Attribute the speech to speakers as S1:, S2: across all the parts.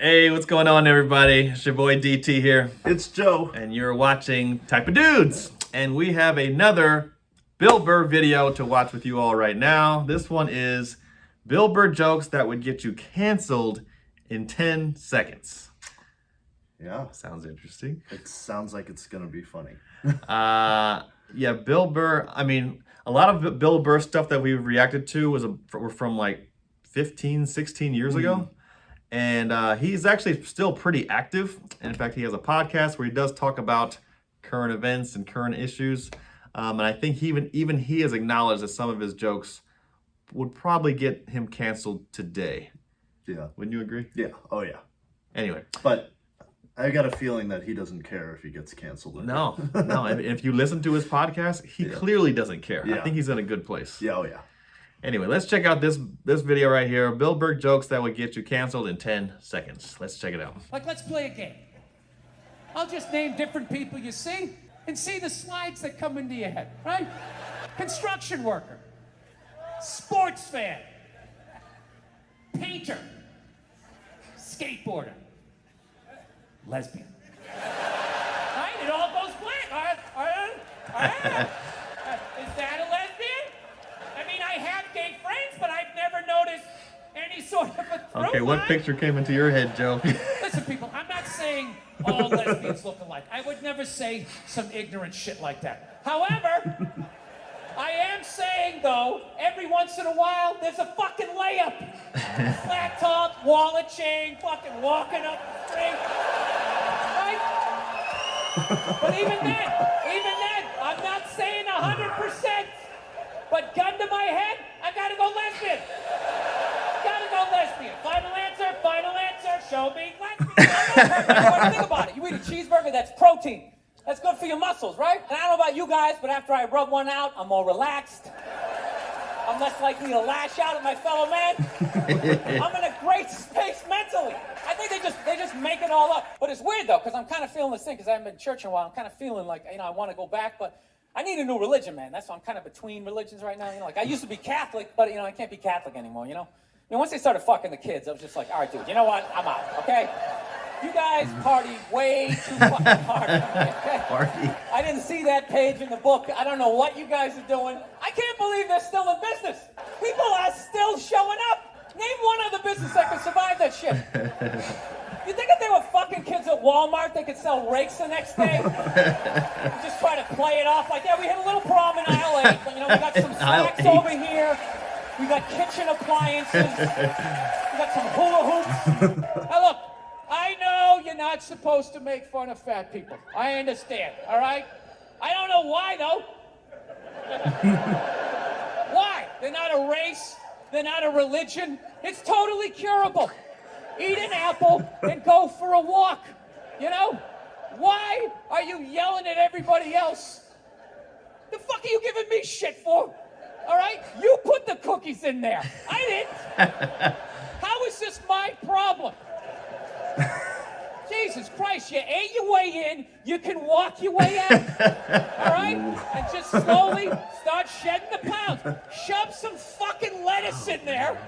S1: Hey, what's going on, everybody? It's your boy DT here,
S2: It's Joe.
S1: and you're watching Type of Dudes. And we have another Bill Burr video to watch with you all right now. This one is Bill Burr jokes that would get you canceled in 10 seconds.
S2: Yeah,
S1: Sounds interesting.
S2: it sounds like it's gonna be funny.
S1: Yeah, Bill Burr. I mean, a lot of Bill Burr stuff that we reacted to were from like 15, 16 years ago. And he's actually still pretty active. In fact, he has a podcast where he does talk about current events and current issues. And I think even he has acknowledged that some of his jokes would probably get him canceled today.
S2: Yeah.
S1: Wouldn't you agree?
S2: Yeah. Oh yeah.
S1: Anyway.
S2: But I got a feeling that he doesn't care if he gets canceled.
S1: No. And if you listen to his podcast, he clearly doesn't care. I
S2: Yeah.
S1: think he's in a good place.
S2: Yeah. Oh yeah.
S1: Anyway, let's check out this video right here. Bill Burr jokes that would get you canceled in 10 seconds. Let's check it out.
S3: Like, let's play a game. I'll just name different people you see and see the slides that come into your head, right? Construction worker, sports fan, painter, skateboarder, lesbian. Right? It all goes blank. Is that a lesbian? I mean, I have gay friends, but I've never noticed any sort of a through
S1: Okay, what
S3: line.
S1: picture came into your head, Joe?
S3: Listen, people, I'm not saying all lesbians look alike. I would never say some ignorant shit like that. However, I am saying, though, every once in a while, there's a fucking layup. Flat top, wallet chain, fucking walking up the street. Right? But even then, I'm not saying 100%. But gun to my head, I gotta go lesbian. Gotta go lesbian. Final answer, show me lesbian. Think about it. You eat a cheeseburger, that's protein. That's good for your muscles, right? And I don't know about you guys, but after I rub one out, I'm more relaxed. I'm less likely to lash out at my fellow man. I'm in a great space mentally. I think they just make it all up. But it's weird though, because I'm kind of feeling this thing, because I haven't been to church in a while. I'm kind of feeling like, I want to go back, but I need a new religion, man. That's why I'm kind of between religions right now. Like I used to be Catholic, but I can't be Catholic anymore. Once they started fucking the kids, I was just like, all right, dude, you know what? I'm out. Okay. You guys party way too fucking hard. Okay?
S1: Party.
S3: I didn't see that page in the book. I don't know what you guys are doing. I can't believe they're still in business. People are still showing up. Name one other business that could survive that shit. You think if they were fucking kids at Walmart, they could sell rakes the next day? Just try to play it off like, yeah, we had a little prom in aisle 8, but we got some snacks over here. We got kitchen appliances. We got some hula hoops. Now look, I know you're not supposed to make fun of fat people. I understand, all right? I don't know why, though. Why? They're not a race. They're not a religion. It's totally curable. Eat an apple and go for a walk. Why are you yelling at everybody else? The fuck are you giving me shit for? All right? You put the cookies in there. I didn't. How is this my problem? Jesus Christ, you ate your way in, you can walk your way out. All right? And just slowly start shedding the pounds. Shove some fucking lettuce in there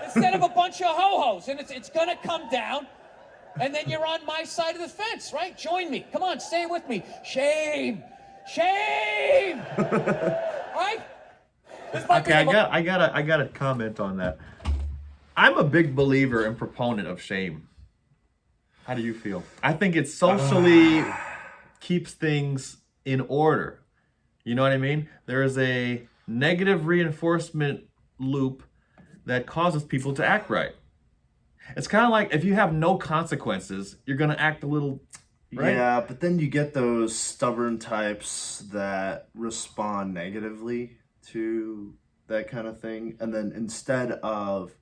S3: instead of a bunch of ho-hos, and it's gonna come down, and then you're on my side of the fence, right? Join me. Come on, say it with me. Shame. Shame. Right?
S1: Okay, I gotta comment on that. I'm a big believer and proponent of shame. How do you feel? I think it socially keeps things in order. You know what I mean? There is a negative reinforcement loop that causes people to act right. It's kind of like if you have no consequences, you're gonna act a little, right?
S2: Yeah, but then you get those stubborn types that respond negatively to that kind of thing, and then instead of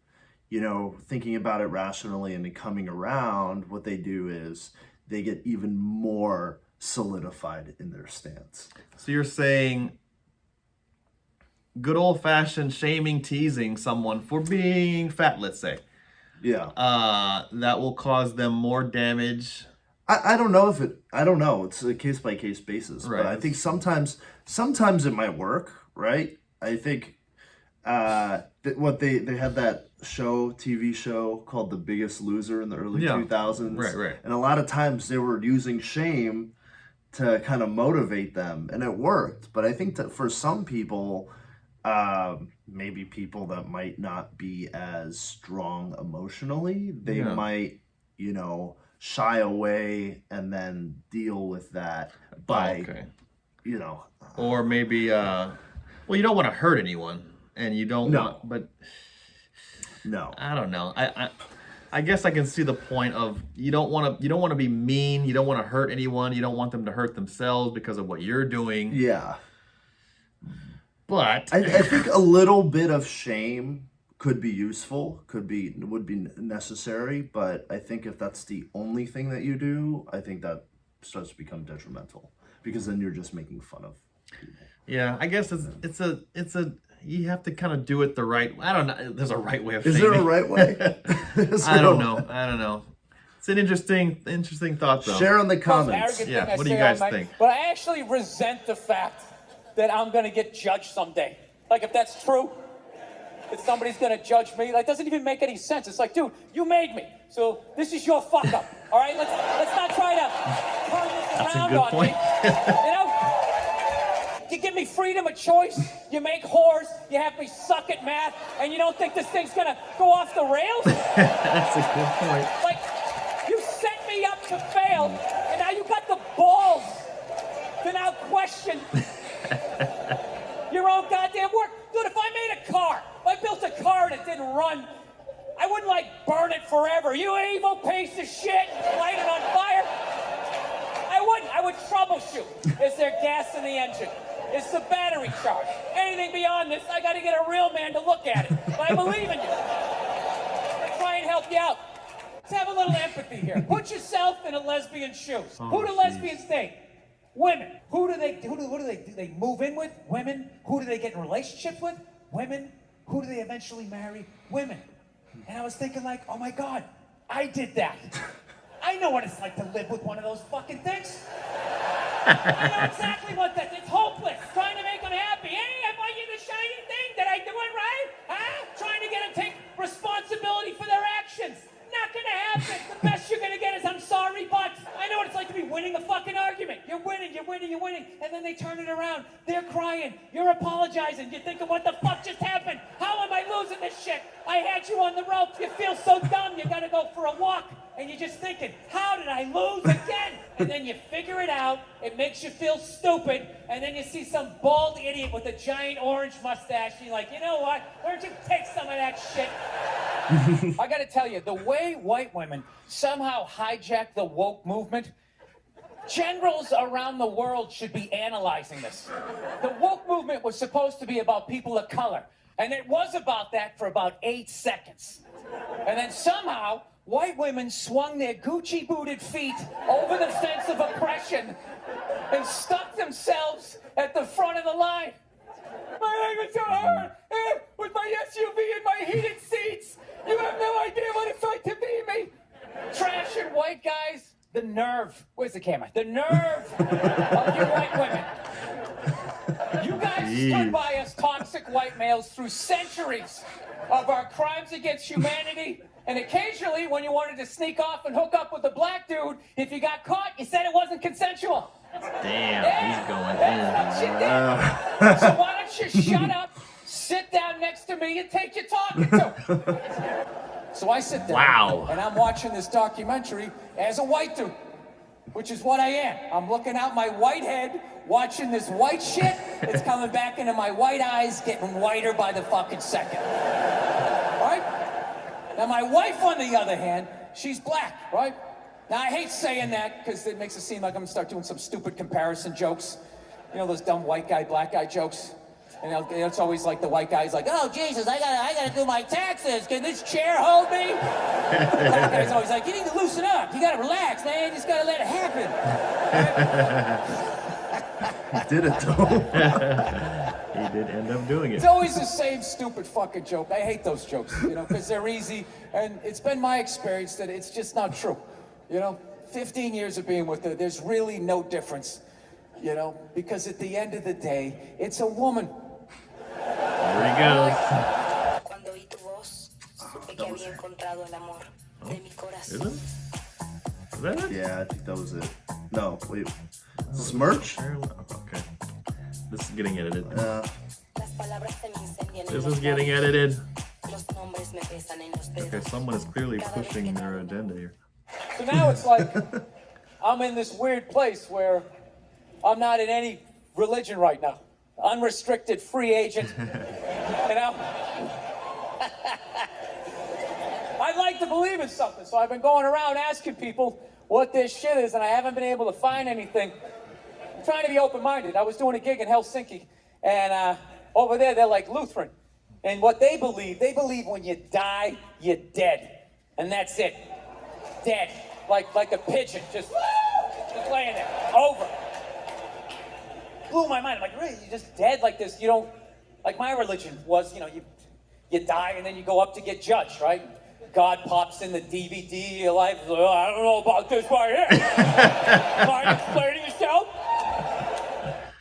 S2: thinking about it rationally and then coming around, what they do is they get even more solidified in their stance.
S1: So you're saying good old-fashioned shaming, teasing someone for being fat, let's say.
S2: Yeah.
S1: That will cause them more damage.
S2: I don't know I don't know. It's a case by case basis.
S1: Right.
S2: But I think sometimes it might work, right? I think what they had that TV show called The Biggest Loser in the early
S1: Yeah.
S2: 2000s.
S1: Right.
S2: And a lot of times they were using shame to kind of motivate them, and it worked. But I think that for some people, maybe people that might not be as strong emotionally, they might, shy away and then deal with that by,
S1: or maybe, you don't want to hurt anyone, and you don't want, but
S2: no,
S1: I don't know. I guess I can see the point of you don't want to be mean, you don't want to hurt anyone, you don't want them to hurt themselves because of what you're doing.
S2: Yeah.
S1: But
S2: I think a little bit of shame could be useful, would be necessary, but I think if that's the only thing that you do, I think that starts to become detrimental, because then you're just making fun of people.
S1: Yeah, I guess it's a you have to kind of do it the right. I don't know. There's a right way of saying it.
S2: Is there a right way?
S1: I don't know. It's an interesting thought, though.
S2: Share in the comments.
S1: Yeah, what do you guys think?
S3: But I actually resent the fact that I'm gonna get judged someday. Like, if that's true, that somebody's gonna judge me, that doesn't even make any sense. It's like, dude, you made me, so this is your fuck up. All right, let's not try to turn this around on me. You give me freedom of choice, you make whores, you have me suck at math, and you don't think this thing's gonna go off the rails?
S1: That's a good point.
S3: Like, you set me up to fail, and now you got the balls to now question your own goddamn work. Dude, if I made a car, if I built a car and it didn't run, I wouldn't, burn it forever. You evil piece of shit, light it on fire. I wouldn't. I would troubleshoot. Is there gas in the engine? Is the battery charged? Anything beyond this, I gotta get a real man to look at it. But I believe in you. I'll try and help you out. Let's have a little empathy here. Put yourself in a lesbian's shoes. Who do lesbians date? Women. Who do they move in with? Women. Who do they get in relationships with? Women. Who do they eventually marry? Women. And I was thinking, oh my God, I did that. I know what it's like to live with one of those fucking things. I know exactly what that is. It's hopeless. Trying to make them happy. Hey, I bought you the shiny thing. Did I do it right? Huh? Trying to get them to take responsibility for their actions. Not gonna happen. The best you're gonna get is I'm sorry, but I know what it's like to be winning a fucking argument. You're winning. And then they turn it around. They're crying. You're apologizing. You're thinking, what the fuck just happened? How am I losing this shit? I had you on the ropes. You feel so dumb. You gotta go for a walk. And you're just thinking, how did I lose again? And then you figure it out. It makes you feel stupid. And then you see some bald idiot with a giant orange mustache. And you're like, you know what? Why don't you take some of that shit? I gotta tell you, the way white women somehow hijack the woke movement, generals around the world should be analyzing this. The woke movement was supposed to be about people of color. And it was about that for about 8 seconds. And then somehow, white women swung their Gucci-booted feet over the fence of oppression and stuck themselves at the front of the line. My legs are hard, with my SUV and my heated seats. You have no idea what it's like to be me. Trash and white guys, the nerve. Where's the camera? The nerve of you white women. You guys stood by us toxic white males through centuries of our crimes against humanity. And occasionally, when you wanted to sneak off and hook up with a black dude, if you got caught, you said it wasn't consensual.
S1: Damn, he's going
S3: that's
S1: in.
S3: what you did. So why don't you shut up, sit down next to me, and take your talking to? So I sit down, and I'm watching this documentary as a white dude, which is what I am. I'm looking out my white head, watching this white shit. It's coming back into my white eyes, getting whiter by the fucking second. Right? Now, my wife, on the other hand, she's black, right? Now, I hate saying that because it makes it seem like I'm going to start doing some stupid comparison jokes. You know, those dumb white guy, black guy jokes? And it's always like the white guy's like, oh, Jesus, I gotta do my taxes. Can this chair hold me? The black guy's always like, you need to loosen up. You got to relax, man. You just got to let it happen.
S2: He did it, though.
S1: He did end up doing it.
S3: It's always the same stupid fucking joke. I hate those jokes, because they're easy. And it's been my experience that it's just not true. 15 years of being with her, there's really no difference. Because at the end of the day, it's a woman.
S1: There he goes.
S4: Cuando oí tu voz, supe
S1: Is it? Is that it?
S2: Yeah, I think that was it. No, wait. Smirch?
S1: Okay. This is getting edited.
S2: Uh,
S1: This is getting edited. Okay, someone is clearly pushing their agenda here.
S3: So now it's like I'm in this weird place where I'm not in any religion right now. Unrestricted free agent. You know? I'd like to believe in something, so I've been going around asking people what this shit is, and I haven't been able to find anything. I'm trying to be open-minded. I was doing a gig in Helsinki, and over there they're like Lutheran. And what they believe when you die, you're dead. And that's it. Dead. Like a pigeon, just laying there. Over. Blew my mind. I'm like, really? You're just dead like this? You don't, like my religion was, you die and then you go up to get judged, right? God pops in the DVD of your life. Like, oh, I don't know about this right here. Mind explaining yourself?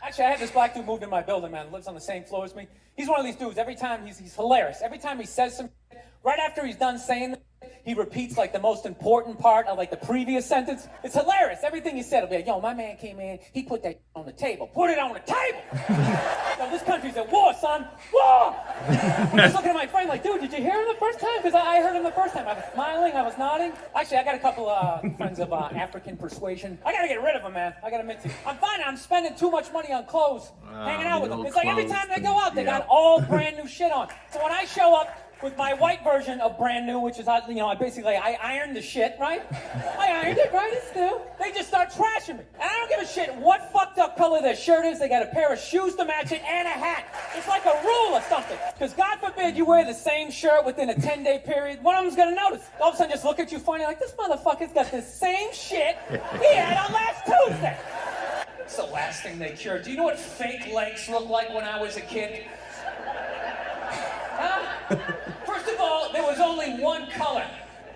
S3: Actually, I had this black dude moved in my building, man. Lives on the same floor as me. He's one of these dudes. Every time he's hilarious. Every time he says some shit, right after he's done saying that, he repeats like the most important part of like the previous sentence. It's hilarious. Everything he said will be like, yo, my man came in, he put that on the table. Put it on the table! Yo, this country's at war, son. War! I'm just looking at my friend like, dude, did you hear him the first time? Because I heard him the first time. I was smiling, I was nodding. Actually, I got a couple friends of African persuasion. I gotta get rid of them, man. I gotta admit to you. I'm finding I'm spending too much money on clothes, hanging out with them. It's like every time they go out, they got all brand new shit on. So when I show up with my white version of brand new, which is, I ironed the shit, right? I ironed it, right? It's new. They just start trashing me. And I don't give a shit what fucked up color their shirt is. They got a pair of shoes to match it and a hat. It's like a rule or something. Because God forbid you wear the same shirt within a 10-day period. One of them's gonna notice. All of a sudden just look at you funny like, this motherfucker's got the same shit he had on last Tuesday. It's the last thing they cured. Do you know what fake legs looked like when I was a kid? Huh? First of all, there was only one color.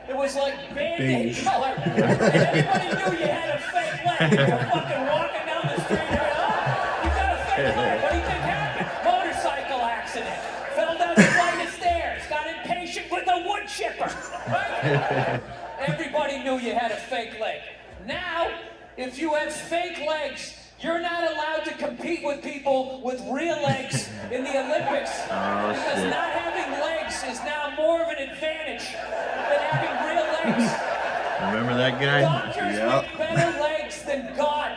S3: It was like Band-Aid color. And everybody knew you had a fake leg. You were fucking walking down the street and, oh, you got a fake leg. What do you think happened? Motorcycle accident. Fell down the flight of stairs. Got impatient with a wood chipper. Right? Everybody knew you had a fake leg. Now, if you have fake legs, you're not allowed to compete with people with real legs in the Olympics. Because not having legs is now more of an advantage than having real legs.
S1: Remember that guy?
S3: Doctors make better legs than God.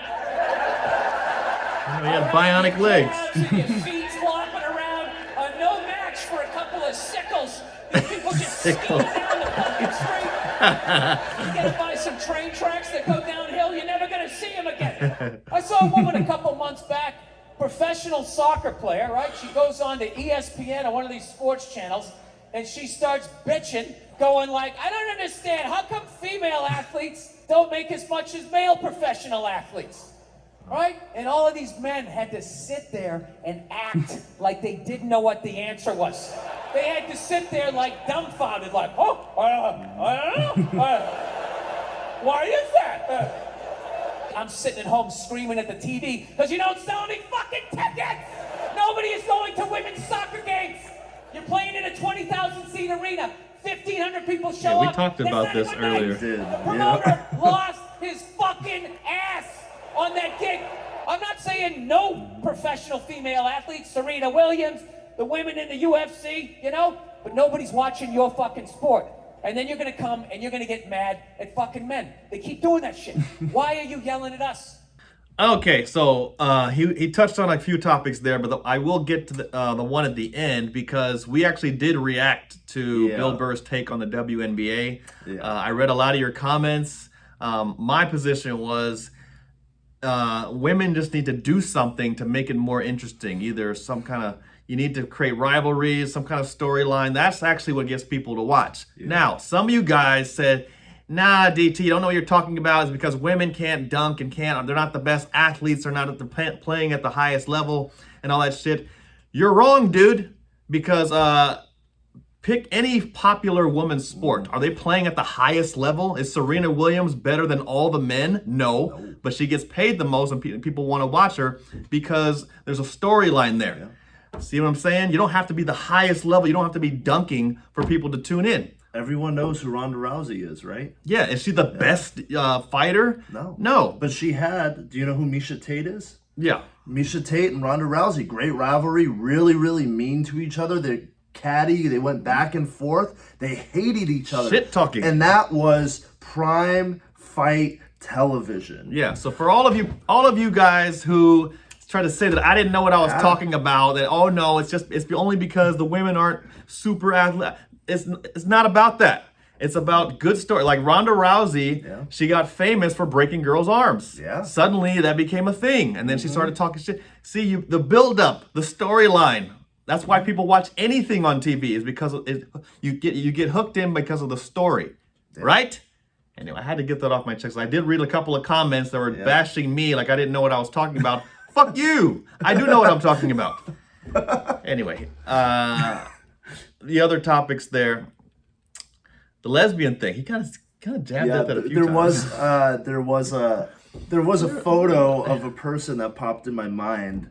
S1: He had bionic legs.
S3: Your feet flopping around. No match for a couple of sickles. These people just ski down the fucking street. You gotta buy some train tracks that go downhill. You're never gonna see them again. I saw a woman a couple months back, professional soccer player, right? She goes on to ESPN or one of these sports channels, and she starts bitching, going like, I don't understand. How come female athletes don't make as much as male professional athletes? Right? And all of these men had to sit there and act like they didn't know what the answer was. They had to sit there like dumbfounded, like, oh, I don't know. Why is that? I'm sitting at home screaming at the TV because you don't sell any fucking tickets. Nobody is going to women's soccer games. You're playing in a 20,000 seat arena. 1,500 people show up.
S1: We talked about this earlier.
S3: The promoter lost his fucking ass on that gig. I'm not saying no professional female athletes, Serena Williams, the women in the UFC, but nobody's watching your fucking sport. And then you're gonna come and you're gonna get mad at fucking men. They keep doing that shit. Why are you yelling at us?
S1: Okay, so he touched on a few topics there, but I will get to the one at the end because we actually did react to Bill Burr's take on the WNBA. I read a lot of your comments. My position was women just need to do something to make it more interesting. Either some kind of, you need to create rivalries, some kind of storyline. That's actually what gets people to watch. Now, some of you guys said, nah, DT, you don't know what you're talking about. It's because women can't dunk and they're not the best athletes. They're not playing at the highest level and all that shit. You're wrong, dude, because pick any popular women's sport. Are they playing at the highest level? Is Serena Williams better than all the men? No. But she gets paid the most and people want to watch her because there's a storyline there. See what I'm saying? You don't have to be the highest level. You don't have to be dunking for people to tune in.
S2: Everyone knows who Ronda Rousey is, right?
S1: Yeah, is she the best fighter?
S2: No.
S1: No.
S2: But she had, do you know who Misha Tate is?
S1: Yeah.
S2: Misha Tate and Ronda Rousey, great rivalry, really, really mean to each other. They're catty, they went back and forth. They hated each other.
S1: Shit talking.
S2: And that was prime fight television.
S1: Yeah, so for all of you guys who try to say that I didn't know what I was talking about, that oh no, it's only because the women aren't super athletic. It's not about that. It's about good story. Like Ronda Rousey, she got famous for breaking girls' arms.
S2: Yeah.
S1: Suddenly that became a thing, and then she started talking shit. See, the build-up, the storyline. That's why people watch anything on TV, is because you get hooked in because of the story, right? Anyway, I had to get that off my chest. I did read a couple of comments that were bashing me, like I didn't know what I was talking about. Fuck you! I do know what I'm talking about. Anyway, the other topics there. The lesbian thing. He kind of jabbed at that a few times.
S2: There was a photo of a person that popped in my mind.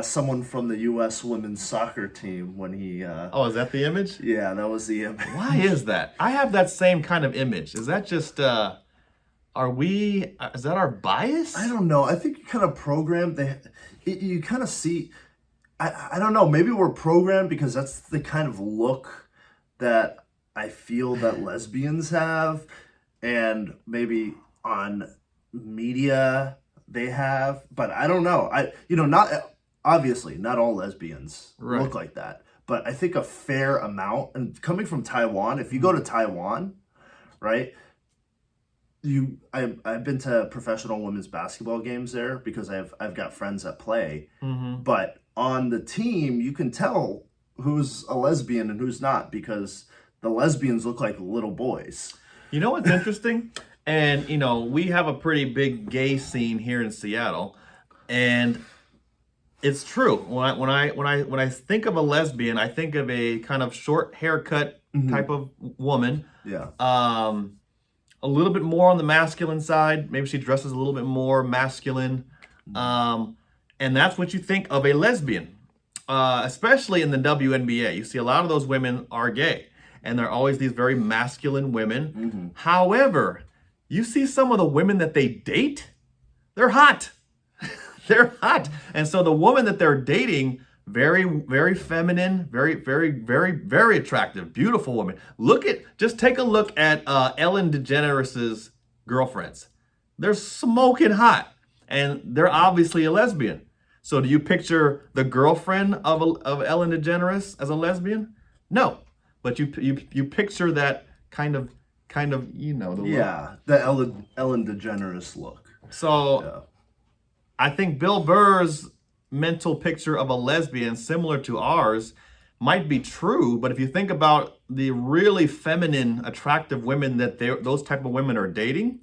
S2: Someone from the U.S. women's soccer team when he.
S1: Oh, is that the image?
S2: Yeah, that was the image.
S1: Why is that? I have that same kind of image. Is that just? Is that our bias?
S2: I don't know. I think you kind of programmed. You kind of see. I don't know. Maybe we're programmed because that's the kind of look that I feel that lesbians have, and maybe on media they have, but I don't know. Not all lesbians look like that, but I think a fair amount. And coming from Taiwan, if you go to Taiwan, right? I've been to professional women's basketball games there because I've got friends that play, but on the team you can tell who's a lesbian and who's not because the lesbians look like little boys.
S1: You know what's interesting? And we have a pretty big gay scene here in Seattle, and it's true. When I think of a lesbian, I think of a kind of short haircut type of woman.
S2: Yeah.
S1: A little bit more on the masculine side. Maybe she dresses a little bit more masculine, and that's what you think of a lesbian. Especially in the WNBA, you see a lot of those women are gay. And they're always these very masculine women. However, you see some of the women that they date, they're hot. They're hot. And so the woman that they're dating, very, very feminine, very, very, very, very attractive, beautiful woman. Just take a look at Ellen DeGeneres' girlfriends. They're smoking hot. And they're obviously a lesbian. So do you picture the girlfriend of Ellen DeGeneres as a lesbian? No. But you picture that kind of the look.
S2: The Ellen DeGeneres look.
S1: So I think Bill Burr's mental picture of a lesbian, similar to ours, might be true. But if you think about the really feminine, attractive women that those type of women are dating,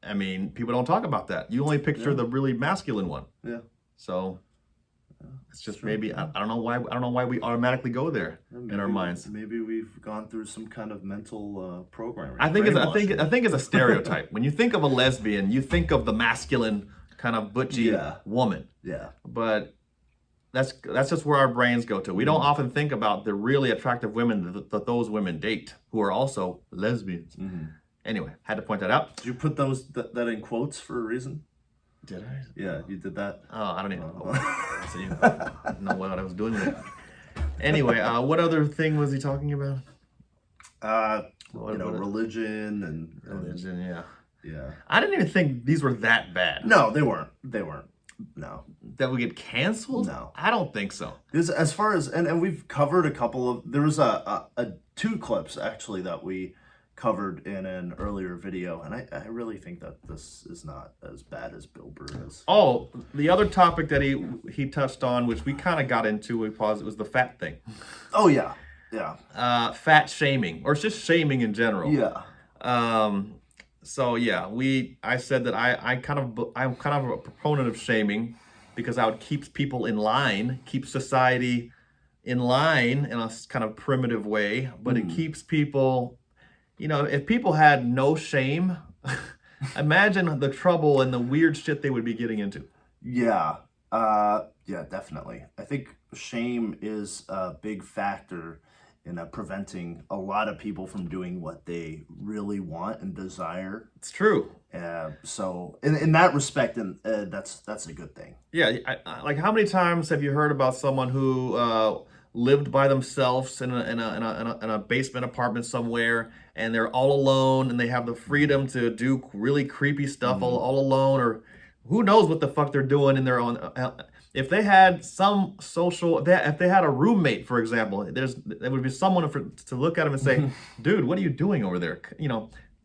S1: I mean, people don't talk about that. You only picture the really masculine one.
S2: Yeah.
S1: So. It's just maybe I don't know why we automatically go there in our minds.
S2: Maybe we've gone through some kind of mental programming.
S1: I think it's a stereotype. When you think of a lesbian, you think of the masculine kind of butchy woman.
S2: Yeah.
S1: But that's just where our brains go to. We don't often think about the really attractive women that those women date, who are also lesbians. Anyway, had to point that out.
S2: Did you put that in quotes for a reason?
S1: Did I?
S2: Yeah, you did that.
S1: Oh, I don't even know. See, I didn't know what I was doing with it. Anyway, what other thing was he talking about?
S2: Religion and
S1: religion.
S2: Yeah.
S1: I didn't even think these were that bad.
S2: No, they weren't. No.
S1: That would get canceled?
S2: No.
S1: I don't think so.
S2: As far as and we've covered a couple of. There was a two clips actually that we covered in an earlier video, and I really think that this is not as bad as Bill Burr is.
S1: Oh, the other topic that he touched on, which we kind of got into, it was the fat thing.
S2: Oh yeah.
S1: Fat shaming, or just shaming in general.
S2: Yeah.
S1: So yeah, I said that I'm kind of a proponent of shaming because how it keeps people in line, keeps society in line in a kind of primitive way, but it keeps people. If people had no shame, imagine the trouble and the weird shit they would be getting into.
S2: Yeah, definitely. I think shame is a big factor preventing a lot of people from doing what they really want and desire.
S1: It's true.
S2: So in that respect, and that's a good thing.
S1: Yeah, like how many times have you heard about someone who lived by themselves in a basement apartment somewhere, and they're all alone, and they have the freedom to do really creepy stuff all alone, or who knows what the fuck they're doing in their own. If they had some social, if they had a roommate, for example, there would be someone to look at them and say, "Dude, what are you doing over there?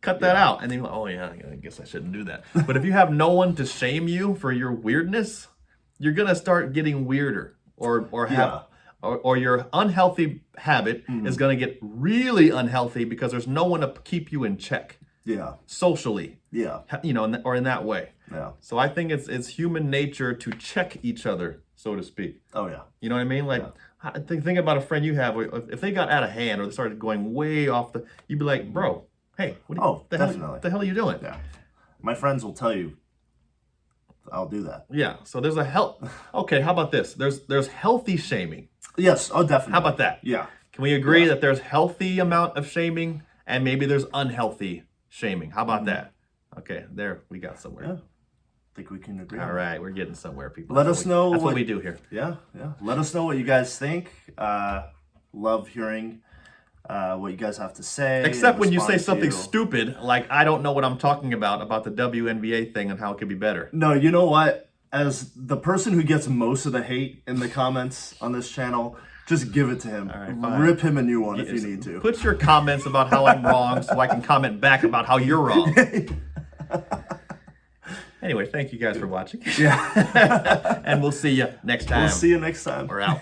S1: Cut that out." And then, oh yeah, I guess I shouldn't do that. But if you have no one to shame you for your weirdness, you're gonna start getting weirder, or your unhealthy habit is gonna get really unhealthy because there's no one to keep you in check.
S2: Yeah.
S1: Socially.
S2: Yeah.
S1: Or in that way.
S2: Yeah.
S1: So I think it's human nature to check each other, so to speak.
S2: Oh yeah.
S1: You know what I mean? Like, think about a friend you have. If they got out of hand or they started going way off you'd be like, bro, hey, what the hell are you doing?
S2: Yeah. My friends will tell you, I'll do that.
S1: Yeah. So there's okay, how about this? There's healthy shaming.
S2: Yes. Oh, definitely.
S1: How about that?
S2: Yeah.
S1: Can we agree that there's healthy amount of shaming and maybe there's unhealthy shaming? How about that? Okay, there we got somewhere.
S2: Yeah. I think we can agree.
S1: All right, we're getting somewhere, people.
S2: Let us know.
S1: That's what we do here.
S2: Yeah. Let us know what you guys think. Love hearing what you guys have to say.
S1: Except when you say something stupid, like I don't know what I'm talking about the WNBA thing and how it could be better.
S2: No, you know what? As the person who gets most of the hate in the comments on this channel, just give it to him.
S1: All right, fine.
S2: Rip him a new one if you need to.
S1: Put your comments about how I'm wrong so I can comment back about how you're wrong. Anyway, thank you guys for watching.
S2: Yeah.
S1: And we'll see you next time.
S2: We'll see you next time.
S1: We're out.